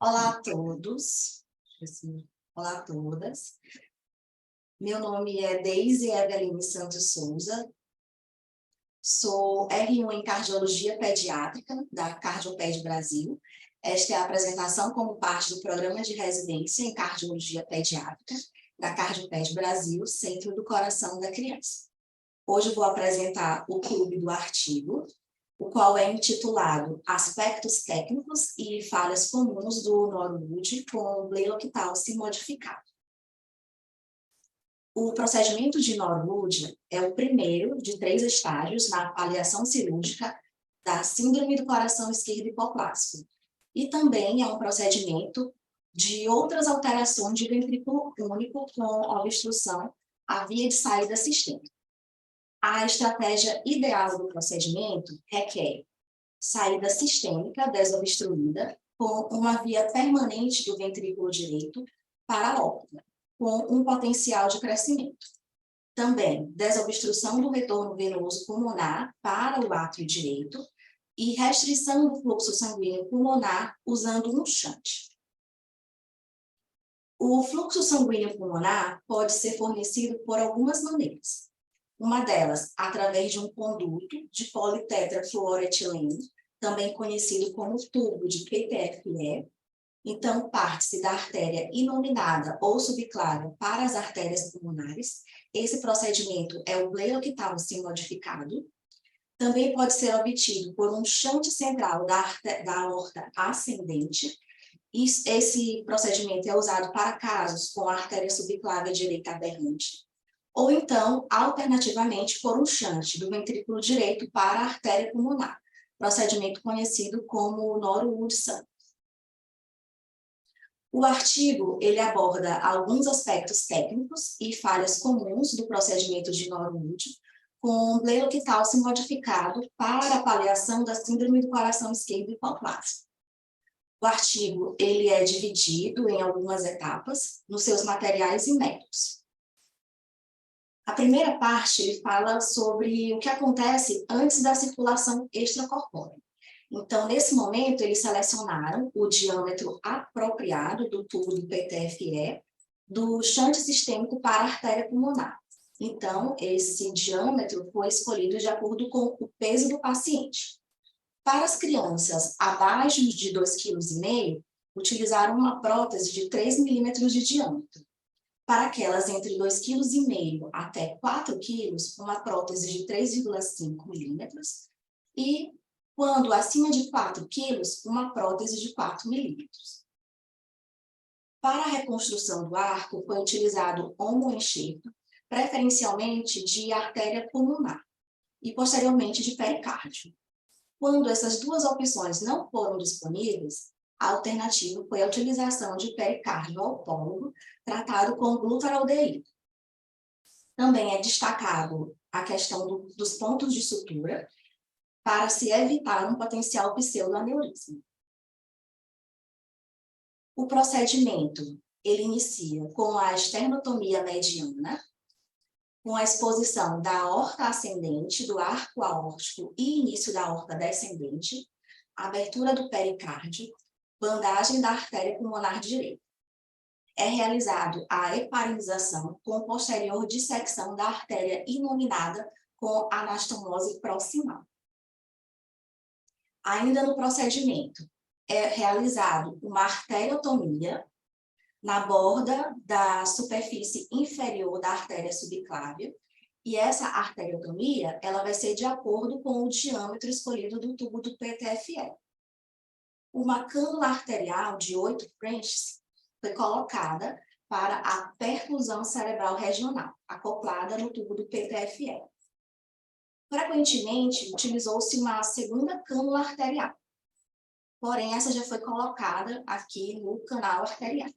Olá a todos, olá a todas. Meu nome é Deise Eveline Santos Souza, sou R1 em Cardiologia Pediátrica da Cardioped Brasil. Esta é a apresentação como parte do programa de residência em Cardiologia Pediátrica da Cardioped Brasil, Centro do Coração da Criança. Hoje vou apresentar o clube do artigo, o qual é intitulado Aspectos Técnicos e Falhas Comuns do Norwood com Bleiloctalce Modificado. O procedimento de Norwood é o primeiro de 3 estágios na avaliação cirúrgica da Síndrome do Coração Esquerdo Hipoplásico e também é um procedimento de outras alterações de ventrículo único com obstrução à via de saída sistêmica. A estratégia ideal do procedimento requer saída sistêmica desobstruída com uma via permanente do ventrículo direito para a órbita, com um potencial de crescimento. Também desobstrução do retorno venoso pulmonar para o átrio direito e restrição do fluxo sanguíneo pulmonar usando um shunt. O fluxo sanguíneo pulmonar pode ser fornecido por algumas maneiras. Uma delas, através de um conduto de politetrafluoroetileno, também conhecido como tubo de PTFE. Então, parte-se da artéria inominada ou subclávia para as artérias pulmonares. Esse procedimento é o Bleiloctalce modificado. Também pode ser obtido por um shunt central da aorta ascendente. Esse procedimento é usado para casos com a artéria subclávia direita aberrante. Ou então, alternativamente, por um shunt do ventrículo direito para a artéria pulmonar, procedimento conhecido como Norwood-Santos. O artigo ele aborda alguns aspectos técnicos e falhas comuns do procedimento de Norwood com Bleiloctalce modificado para a paliação da Síndrome do Coração Esquerdo Hipoplásico. O artigo ele é dividido em algumas etapas nos seus materiais e métodos. A primeira parte, ele fala sobre o que acontece antes da circulação extracorpórea. Então, nesse momento, eles selecionaram o diâmetro apropriado do tubo do PTFE do shunt sistêmico para a artéria pulmonar. Então, esse diâmetro foi escolhido de acordo com o peso do paciente. Para as crianças abaixo de 2,5 kg, utilizaram uma prótese de 3 milímetros de diâmetro. Para aquelas entre 2,5 kg até 4 kg, uma prótese de 3,5 milímetros. E, quando acima de 4 kg, uma prótese de 4 milímetros. Para a reconstrução do arco, foi utilizado homoenxerto, preferencialmente de artéria pulmonar, e posteriormente de pericárdio. Quando essas duas opções não foram disponíveis, a alternativa foi a utilização de pericárdio autônomo tratado com glutaraldeído. Também é destacado a questão dos pontos de sutura para se evitar um potencial pseudoaneurisma. O procedimento ele inicia com a esternotomia mediana, com a exposição da aorta ascendente, do arco aórtico e início da aorta descendente, abertura do pericárdio, bandagem da artéria pulmonar direita. É realizado a heparinização com posterior dissecção da artéria inominada com anastomose proximal. Ainda no procedimento, é realizado uma arteriotomia na borda da superfície inferior da artéria subclávia, e essa arteriotomia ela vai ser de acordo com o diâmetro escolhido do tubo do PTFE. Uma cânula arterial de 8 French foi colocada para a perfusão cerebral regional, acoplada no tubo do PTFE. Frequentemente, utilizou-se uma segunda cânula arterial, porém, essa já foi colocada aqui no canal arterial,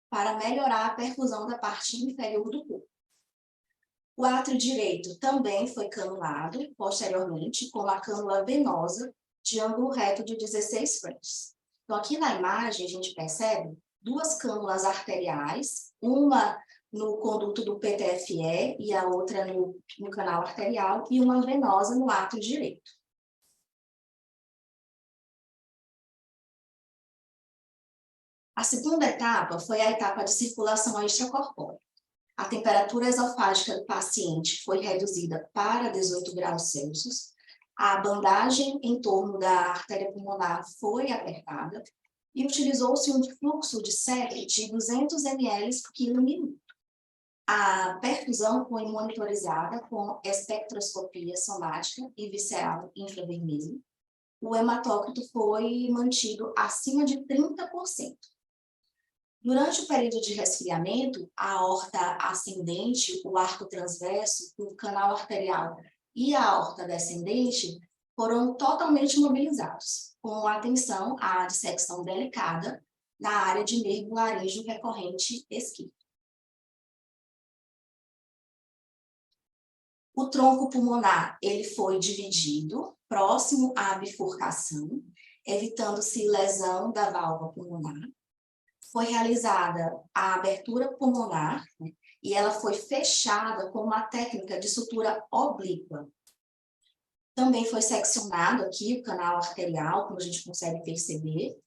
para melhorar a perfusão da parte inferior do corpo. O átrio direito também foi canulado, posteriormente, com a cânula venosa de ângulo reto de 16 French. Então, aqui na imagem, a gente percebe 2 cânulas arteriais, uma no conduto do PTFE e a outra no canal arterial, e uma venosa no átrio direito. A segunda etapa foi a etapa de circulação extracorpórea. A temperatura esofágica do paciente foi reduzida para 18 graus Celsius, a bandagem em torno da artéria pulmonar foi apertada e utilizou-se um fluxo de SEP de 200 ml por quilo minuto. A perfusão foi monitorizada com espectroscopia somática e visceral infravermelho. O hematócrito foi mantido acima de 30%. Durante o período de resfriamento, a aorta ascendente, o arco transverso, o canal arterial e a aorta descendente foram totalmente mobilizados, com atenção à dissecção delicada na área de nervo laríngeo recorrente esquerdo. O tronco pulmonar ele foi dividido próximo à bifurcação, evitando-se lesão da válvula pulmonar. Foi realizada a abertura pulmonar, né, e ela foi fechada com uma técnica de sutura oblíqua. Também foi seccionado aqui o canal arterial, como a gente consegue perceber,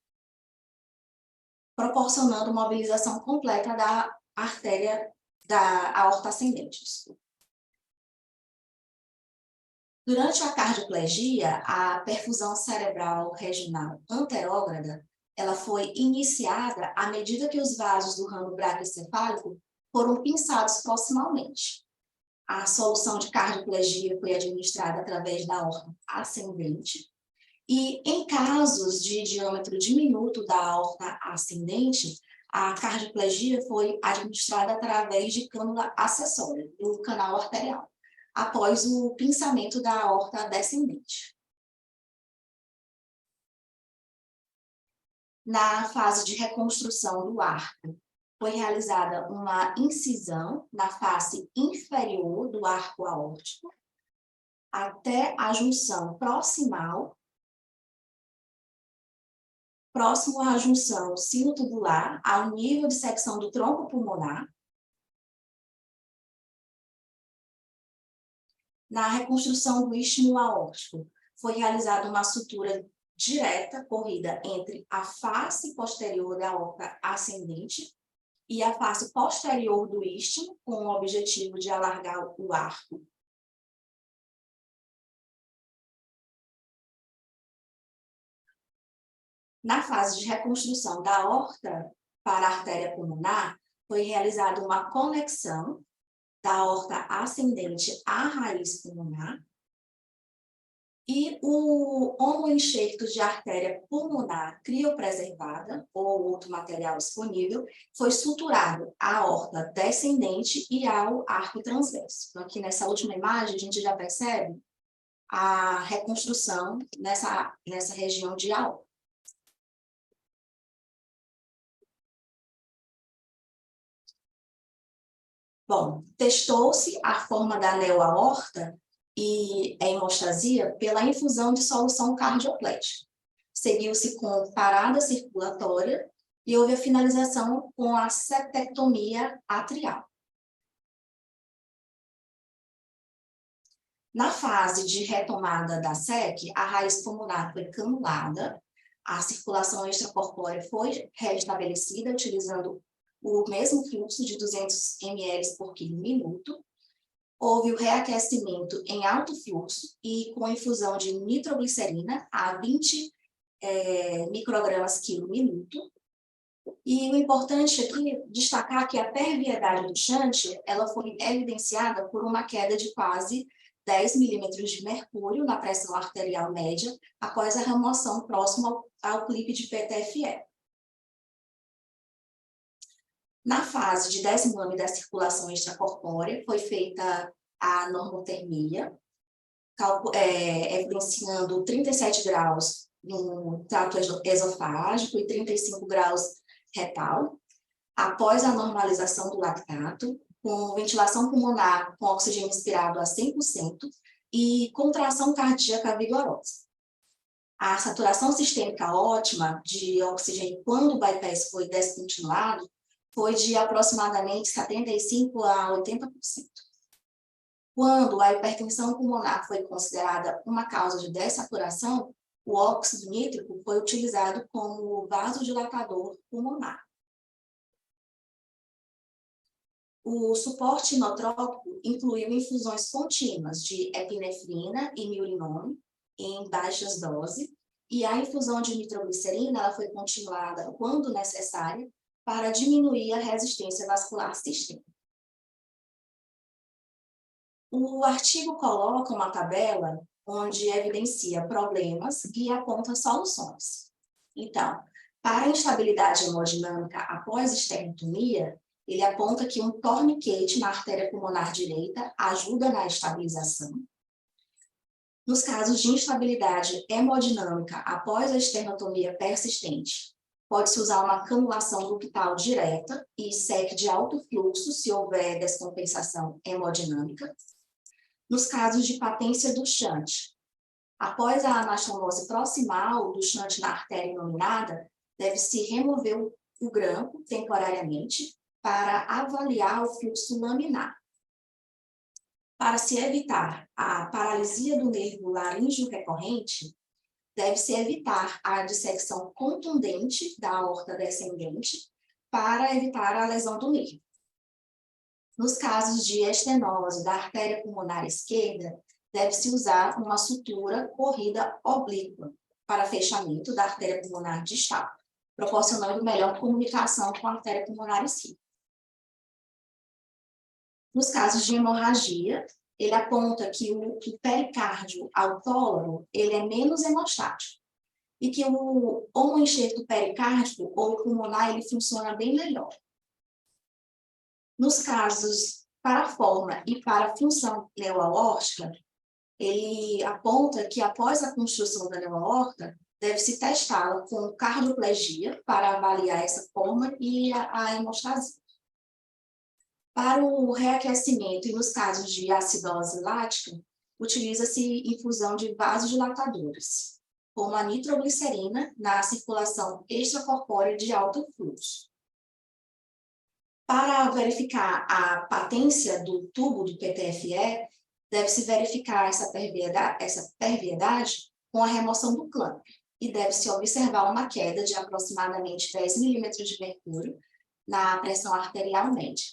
proporcionando mobilização completa da artéria, da aorta ascendente. Durante a cardioplegia, a perfusão cerebral regional anterógrada ela foi iniciada à medida que os vasos do ramo braquioencefálico foram pinçados proximalmente. A solução de cardioplegia foi administrada através da aorta ascendente, e em casos de diâmetro diminuto da aorta ascendente, a cardioplegia foi administrada através de cânula acessória, do canal arterial, após o pinçamento da aorta descendente. Na fase de reconstrução do arco, foi realizada uma incisão na face inferior do arco aórtico, até a junção proximal, próximo à junção sinotubular, ao nível de secção do tronco pulmonar. Na reconstrução do istmo aórtico, foi realizada uma sutura direta corrida entre a face posterior da aorta ascendente e a face posterior do istmo, com o objetivo de alargar o arco. Na fase de reconstrução da aorta para a artéria pulmonar, foi realizada uma conexão da aorta ascendente à raiz pulmonar, e o homoenxerto de artéria pulmonar criopreservada, ou outro material disponível, foi suturado à aorta descendente e ao arco transverso. Então, aqui nessa última imagem, a gente já percebe a reconstrução nessa região de aorta. Bom, testou-se a forma da neo-aorta e a hemostasia pela infusão de solução cardioplética. Seguiu-se com parada circulatória e houve a finalização com a septectomia atrial. Na fase de retomada da SEC, a raiz pulmonar foi canulada, a circulação extracorpórea foi restabelecida utilizando o mesmo fluxo de 200 ml por quilo minuto. Houve o reaquecimento em alto fluxo e com infusão de nitroglicerina a 20 microgramas quilo minuto. E o importante aqui é destacar que a perviedade do shunt ela foi evidenciada por uma queda de quase 10 milímetros de mercúrio na pressão arterial média após a remoção próxima ao clipe de PTFE. Na fase de 10º ano da circulação extracorpórea, foi feita a normotermia, evidenciando 37 graus no trato esofágico e 35 graus retal, após a normalização do lactato, com ventilação pulmonar com oxigênio inspirado a 100% e contração cardíaca vigorosa. A saturação sistêmica ótima de oxigênio quando o bypass foi descontinuado foi de aproximadamente 75% a 80%. Quando a hipertensão pulmonar foi considerada uma causa de dessaturação, o óxido nítrico foi utilizado como vasodilatador pulmonar. O suporte inotrópico incluiu infusões contínuas de epinefrina e milrinone em baixas doses, e a infusão de nitroglicerina ela foi continuada quando necessária para diminuir a resistência vascular sistêmica. O artigo coloca uma tabela onde evidencia problemas e aponta soluções. Então, para a instabilidade hemodinâmica após esternotomia, ele aponta que um torniquete na artéria pulmonar direita ajuda na estabilização. Nos casos de instabilidade hemodinâmica após a esternotomia persistente, pode-se usar uma canulação ductal direta e SEC de alto fluxo se houver descompensação hemodinâmica. Nos casos de patência do shunt, após a anastomose proximal do shunt na artéria inominada, deve-se remover o grampo temporariamente para avaliar o fluxo laminar. Para se evitar a paralisia do nervo laríngeo recorrente, deve-se evitar a dissecção contundente da aorta descendente para evitar a lesão do nervo. Nos casos de estenose da artéria pulmonar esquerda, deve-se usar uma sutura corrida oblíqua para fechamento da artéria pulmonar distal, proporcionando melhor comunicação com a artéria pulmonar esquerda. Nos casos de hemorragia, ele aponta que o pericárdio autólaro ele é menos hemostático e que o homoenxerto pericárdico ou pulmonar ele funciona bem melhor. Nos casos para a forma e para a função pneumoaórtica, ele aponta que após a construção da pneumoaorta, deve-se testá-la com cardioplegia para avaliar essa forma e a hemostasia. Para o reaquecimento e nos casos de acidose lática, utiliza-se infusão de vasodilatadores, como a nitroglicerina na circulação extracorpórea de alto fluxo. Para verificar a patência do tubo do PTFE, deve-se verificar essa perviedade com a remoção do clamp e deve-se observar uma queda de aproximadamente 10 milímetros de mercúrio na pressão arterial média.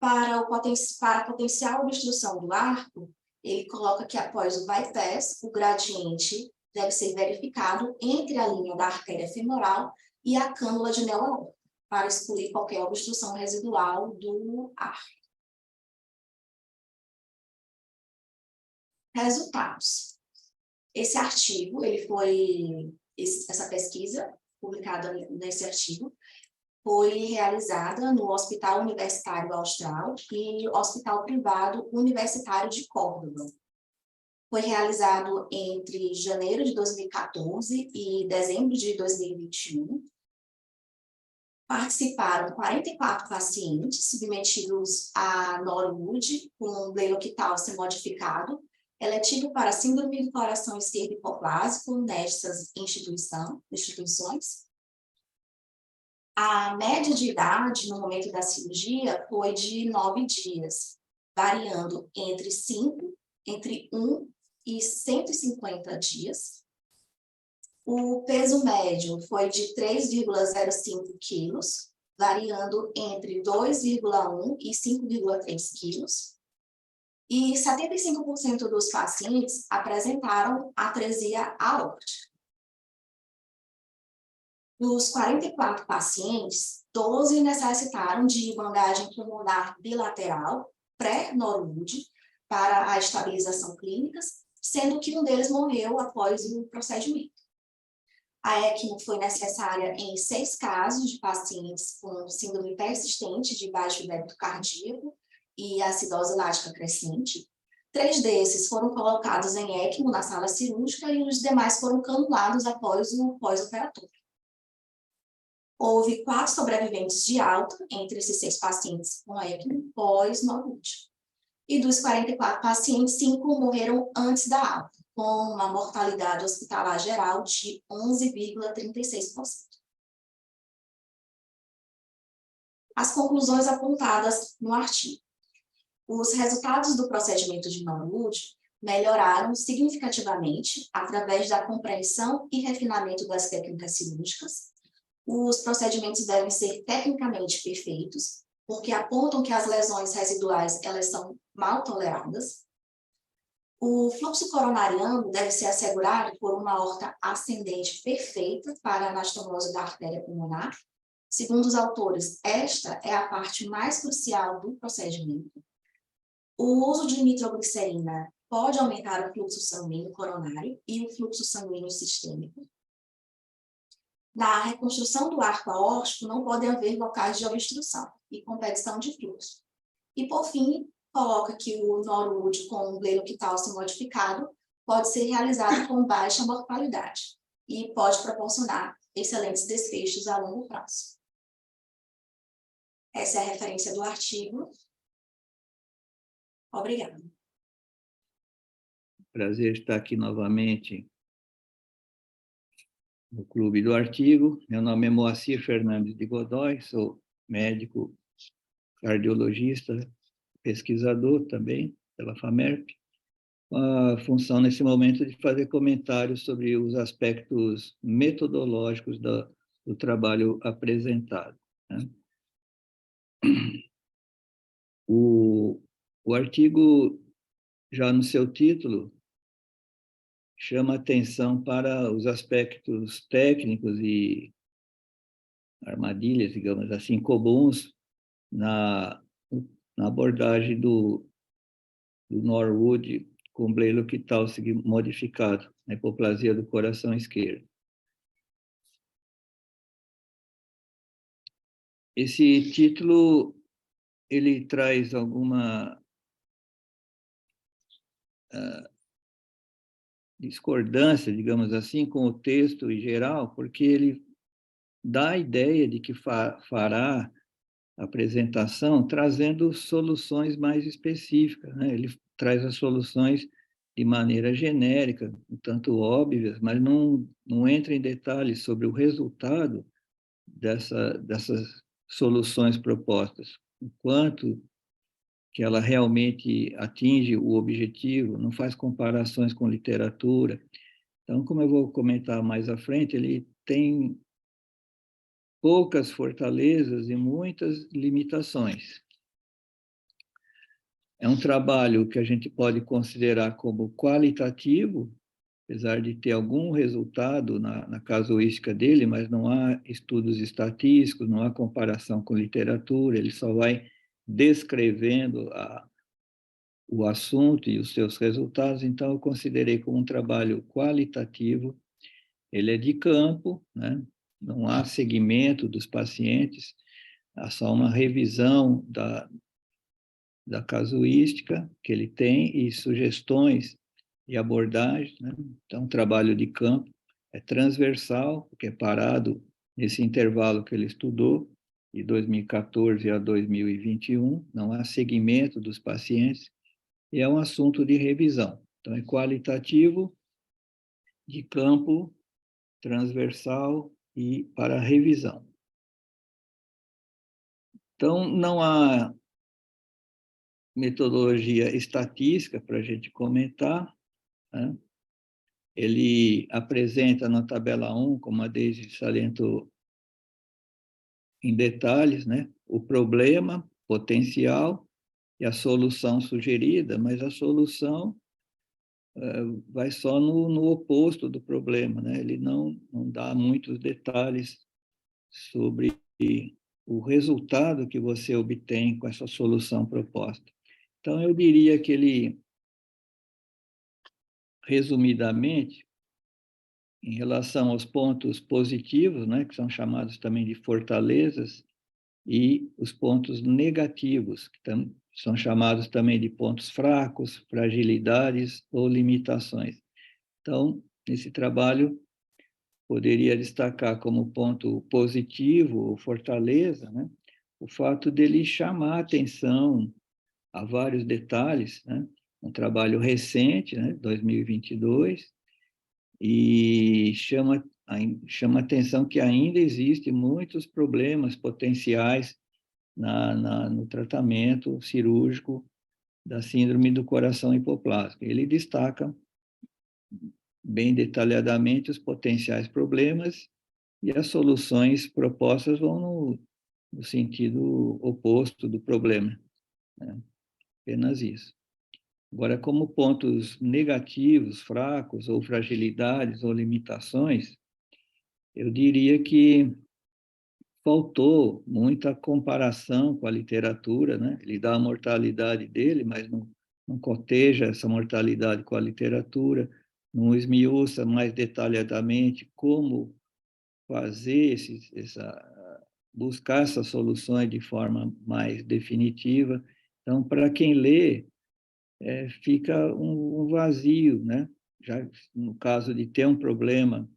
Para a potencial obstrução do arco, ele coloca que após o bypass, o gradiente deve ser verificado entre a linha da artéria femoral e a cânula de neo-aorta, para excluir qualquer obstrução residual do arco. Resultados. Esse artigo, essa pesquisa, publicada nesse artigo, foi realizada no Hospital Universitário Austral e Hospital Privado Universitário de Córdoba. Foi realizado entre janeiro de 2014 e dezembro de 2021. Participaram 44 pacientes submetidos a Norwood com bleloquitalce modificado, eletivo para síndrome do coração esquerdo hipoplásico nessas instituições. A média de idade no momento da cirurgia foi de 9 dias, variando entre 1 e 150 dias. O peso médio foi de 3,05 quilos, variando entre 2,1 e 5,3 quilos. E 75% dos pacientes apresentaram atresia aórtica. Dos 44 pacientes, 12 necessitaram de bandagem pulmonar bilateral pré-Norwood para a estabilização clínica, sendo que um deles morreu após o procedimento. A ECMO foi necessária em 6 casos de pacientes com síndrome persistente de baixo débito cardíaco e acidose lática crescente. 3 desses foram colocados em ECMO na sala cirúrgica e os demais foram canulados após o pós-operatório. Houve 4 sobreviventes de alta entre esses 6 pacientes com ECMO pós-Norwood. E dos 44 pacientes, 5 morreram antes da alta, com uma mortalidade hospitalar geral de 11,36%. As conclusões apontadas no artigo. Os resultados do procedimento de Norwood melhoraram significativamente através da compreensão e refinamento das técnicas cirúrgicas. Os procedimentos devem ser tecnicamente perfeitos, porque apontam que as lesões residuais elas são mal toleradas. O fluxo coronariano deve ser assegurado por uma aorta ascendente perfeita para a anastomose da artéria pulmonar. Segundo os autores, esta é a parte mais crucial do procedimento. O uso de nitroglicerina pode aumentar o fluxo sanguíneo coronário e o fluxo sanguíneo sistêmico. Na reconstrução do arco aórtico, não pode haver locais de obstrução e competição de fluxo. E, por fim, coloca que o Norwood com Blenoquitálcio modificado pode ser realizado com baixa mortalidade e pode proporcionar excelentes desfechos a longo prazo. Essa é a referência do artigo. Obrigada. Prazer estar aqui novamente no Clube do Artigo. Meu nome é Moacir Fernandes de Godoy, sou médico cardiologista, pesquisador também pela FAMERP, com a função nesse momento de fazer comentários sobre os aspectos metodológicos do trabalho apresentado, né? O artigo, já no seu título, chama atenção para os aspectos técnicos e armadilhas, digamos assim, comuns na abordagem do Norwood com Blenoquitálcio modificado, na hipoplasia do coração esquerdo. Esse título, ele traz alguma discordância, digamos assim, com o texto em geral, porque ele dá a ideia de que fará a apresentação trazendo soluções mais específicas, né? Ele traz as soluções de maneira genérica, um tanto óbvias, mas não entra em detalhes sobre o resultado dessas soluções propostas, o quanto que ela realmente atinge o objetivo, não faz comparações com literatura. Então, como eu vou comentar mais à frente, ele tem poucas fortalezas e muitas limitações. É um trabalho que a gente pode considerar como qualitativo, apesar de ter algum resultado na casuística dele, mas não há estudos estatísticos, não há comparação com literatura, ele só vai descrevendo o assunto e os seus resultados, então eu considerei como um trabalho qualitativo. Ele é de campo, né? Não há segmento dos pacientes, há só uma revisão da casuística que ele tem e sugestões e abordagens, né? Então, o trabalho de campo é transversal, porque é parado nesse intervalo que ele estudou, de 2014 a 2021, não há segmento dos pacientes, e é um assunto de revisão. Então, é qualitativo, de campo, transversal e para revisão. Então, não há metodologia estatística para a gente comentar, né? Ele apresenta na tabela 1, como a Deise salientou em detalhes, né, o problema potencial e a solução sugerida, mas a solução vai só no oposto do problema, né? Ele não dá muitos detalhes sobre o resultado que você obtém com essa solução proposta. Então, eu diria que ele, resumidamente, em relação aos pontos positivos, né, que são chamados também de fortalezas, e os pontos negativos, que são chamados também de pontos fracos, fragilidades ou limitações. Então, nesse trabalho, poderia destacar como ponto positivo ou fortaleza, né, o fato dele chamar a atenção a vários detalhes, né, um trabalho recente, né, 2022, e chama a atenção que ainda existem muitos problemas potenciais no tratamento cirúrgico da síndrome do coração hipoplásico. Ele destaca bem detalhadamente os potenciais problemas e as soluções propostas vão no sentido oposto do problema, né? Apenas isso. Agora, como pontos negativos, fracos, ou fragilidades, ou limitações, eu diria que faltou muita comparação com a literatura, né? Ele dá a mortalidade dele, mas não coteja essa mortalidade com a literatura, não esmiuça mais detalhadamente como fazer buscar essas soluções de forma mais definitiva. Então, para quem lê, fica um vazio, né? Já no caso de ter um problema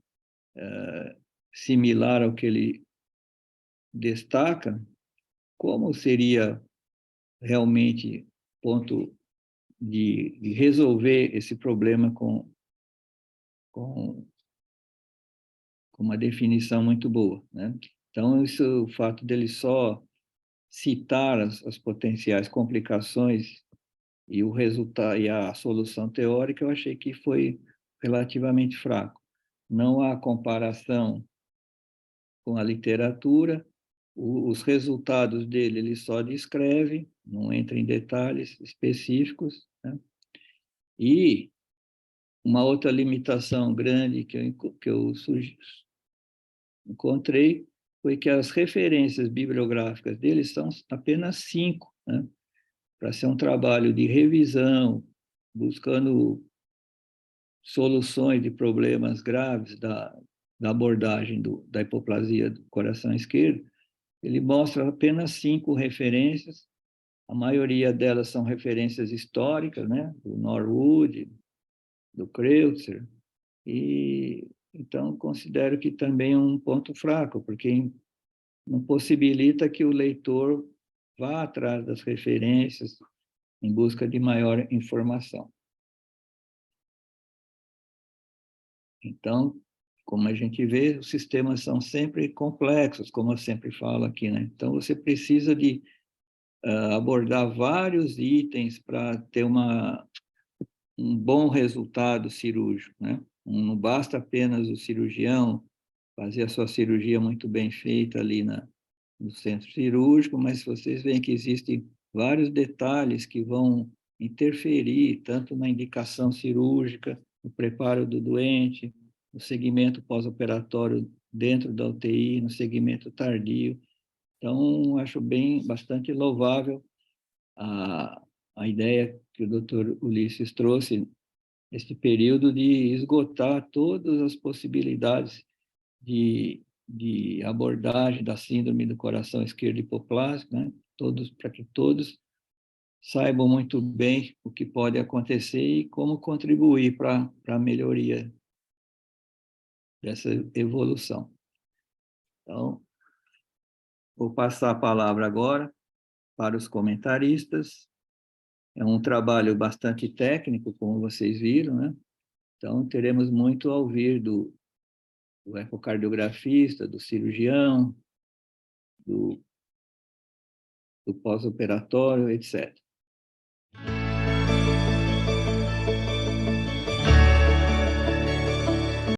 similar ao que ele destaca, como seria realmente ponto de resolver esse problema com, com uma definição muito boa, né? Então, o fato dele só citar as potenciais complicações e o resultado e a solução teórica, eu achei que foi relativamente fraco. Não há comparação com a literatura, os resultados dele ele só descreve, não entra em detalhes específicos, né? E uma outra limitação grande que eu encontrei foi que as referências bibliográficas dele são apenas 5, né? Para ser um trabalho de revisão, buscando soluções de problemas graves da abordagem da hipoplasia do coração esquerdo, ele mostra apenas 5 referências, a maioria delas são referências históricas, né? Do Norwood, do Kreutzer, e então considero que também é um ponto fraco, porque não possibilita que o leitor vá atrás das referências em busca de maior informação. Então, como a gente vê, os sistemas são sempre complexos, como eu sempre falo aqui, né? Então, você precisa de abordar vários itens para ter um bom resultado cirúrgico, né? Não basta apenas o cirurgião fazer a sua cirurgia muito bem feita ali no centro cirúrgico, mas vocês veem que existem vários detalhes que vão interferir tanto na indicação cirúrgica, no preparo do doente, no segmento pós-operatório dentro da UTI, no segmento tardio. Então, acho bastante louvável a, a ideia que o Dr. Ulisses trouxe, este período de esgotar todas as possibilidades de abordagem da síndrome do coração esquerdo hipoplásico, né? Para que todos saibam muito bem o que pode acontecer e como contribuir para a melhoria dessa evolução. Então, vou passar a palavra agora para os comentaristas. É um trabalho bastante técnico, como vocês viram, né? Então, teremos muito a ouvir do ecocardiografista, do cirurgião, do pós-operatório, etc.